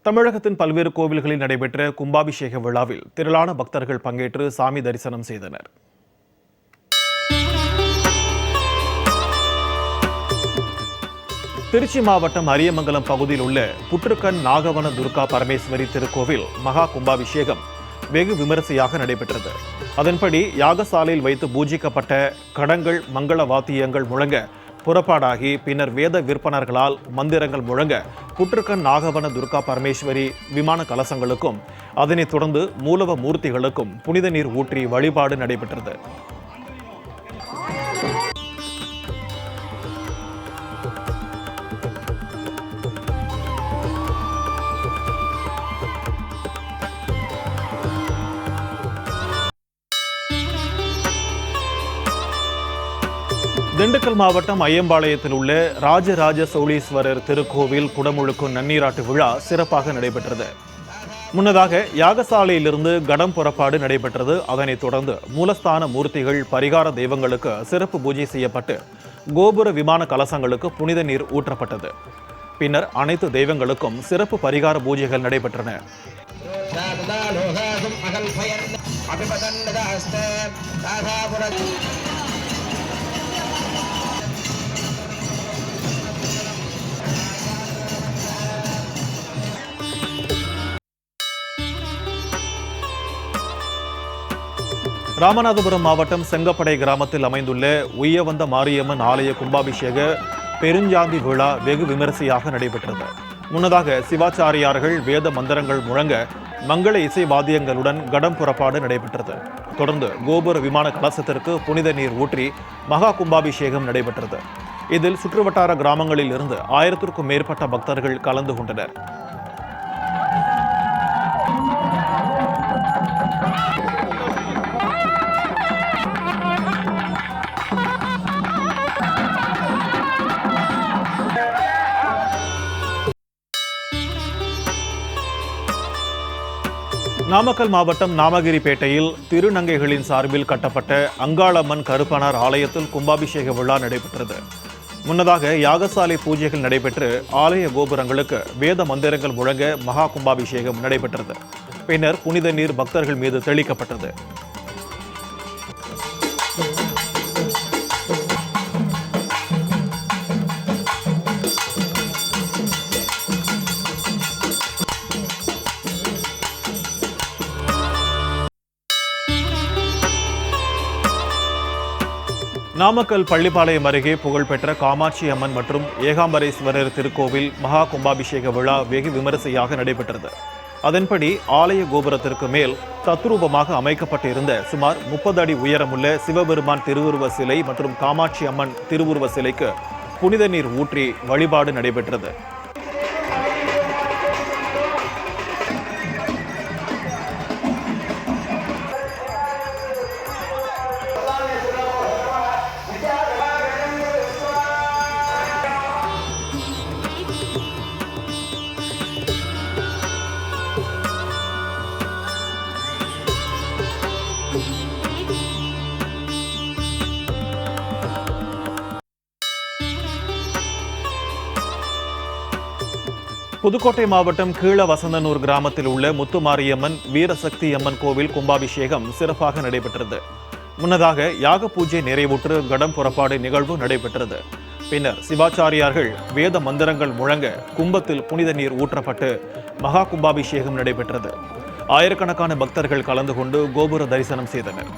தமிழகத்தின் பல்வேறு கோவில்களில் நடைபெற்ற கும்பாபிஷேக விழாவில் திரளான பக்தர்கள் பங்கேற்று சாமி தரிசனம் செய்தனர். திருச்சி மாவட்டம் அரியமங்கலம் பகுதியில் உள்ள புற்றுக்கண் நாகவன துர்கா பரமேஸ்வரி திருக்கோவில் மகா கும்பாபிஷேகம் வெகு விமரிசையாக நடைபெற்றது. அதன்படி யாகசாலையில் வைத்து பூஜிக்கப்பட்ட கடங்கள் மங்கள வாத்தியங்கள் முழங்க புறப்பாடாகி பின்னர் வேத விற்பனர்களால் மந்திரங்கள் முழங்க புற்றுக்கண் நாகவன துர்கா பரமேஸ்வரி விமான கலசங்களுக்கும் அதனைத் தொடர்ந்து மூலவ மூர்த்திகளுக்கும் புனித நீர் ஊற்றி வழிபாடு நடைபெற்றது. திண்டுக்கல் மாவட்டம் ஐயம்பாளையத்தில் உள்ள ராஜராஜ சோழீஸ்வரர் திருக்கோவில் குடமுழுக்கு நன்னீராட்டு விழா சிறப்பாக நடைபெற்றது. முன்னதாக யாகசாலையிலிருந்து கடம் புறப்பாடு நடைபெற்றது. அதனைத் தொடர்ந்து மூலஸ்தான மூர்த்திகள் பரிகார தெய்வங்களுக்கு சிறப்பு பூஜை செய்யப்பட்டு கோபுர விமான கலசங்களுக்கு புனித நீர் ஊற்றப்பட்டது. பின்னர் அனைத்து தெய்வங்களுக்கும் சிறப்பு பரிகார பூஜைகள் நடைபெற்றன. ராமநாதபுரம் மாவட்டம் செங்கப்படை கிராமத்தில் அமைந்துள்ள உய்யவந்த மாரியம்மன் ஆலய கும்பாபிஷேக பெருஞ்சாந்தி விழா வெகு விமரிசையாக நடைபெற்றது. முன்னதாக சிவாச்சாரியார்கள் வேத மந்திரங்கள் முழங்க மங்கள இசை வாத்தியங்களுடன் கடம் புறப்பாடு நடைபெற்றது. தொடர்ந்து கோபுர விமான கலசத்திற்கு புனித நீர் ஊற்றி மகா கும்பாபிஷேகம் நடைபெற்றது. இதில் சுற்றுவட்டார கிராமங்களில் இருந்து 1000க்கும் மேற்பட்ட பக்தர்கள் கலந்து கொண்டனர். நாமக்கல் மாவட்டம் நாமகிரிப்பேட்டையில் திருநங்கைகளின் சார்பில் கட்டப்பட்ட அங்காளம்மன் கருப்பனார் ஆலயத்தில் கும்பாபிஷேக விழா நடைபெற்றது. முன்னதாக யாகசாலை பூஜைகள் நடைபெற்று ஆலய கோபுரங்களுக்கு வேத மந்திரங்கள் முழங்க மகா கும்பாபிஷேகம் நடைபெற்றது. பின்னர் புனித நீர் பக்தர்கள் மீது தெளிக்கப்பட்டது. நாமக்கல் பள்ளிப்பாளையம் அருகே புகழ்பெற்ற காமாட்சி அம்மன் மற்றும் ஏகாம்பரேஸ்வரர் திருக்கோவில் மகா கும்பாபிஷேக விழா வெகு விமரிசையாக நடைபெற்றது. அதன்படி ஆலய கோபுரத்திற்கு மேல் தத்ரூபமாக அமைக்கப்பட்டிருந்த சுமார் 30 அடி உயரமுள்ள சிவபெருமான் திருவுருவ சிலை மற்றும் காமாட்சி அம்மன் திருவுருவ சிலைக்கு புனித நீர் ஊற்றி வழிபாடு நடைபெற்றது. புதுக்கோட்டை மாவட்டம் கீழவசந்தனூர் கிராமத்தில் உள்ள முத்துமாரியம்மன் வீரசக்தி அம்மன் கோவில் கும்பாபிஷேகம் சிறப்பாக நடைபெற்றது. முன்னதாக யாக பூஜை நிறைவுற்று கடம் புறப்பாடு நிகழ்வு நடைபெற்றது. பின்னர் சிவாச்சாரியார்கள் வேத மந்திரங்கள் முழங்க கும்பத்தில் புனித நீர் ஊற்றப்பட்டு மகா கும்பாபிஷேகம் நடைபெற்றது. ஆயிரக்கணக்கான பக்தர்கள் கலந்து கொண்டு கோபுர தரிசனம் செய்தனர்.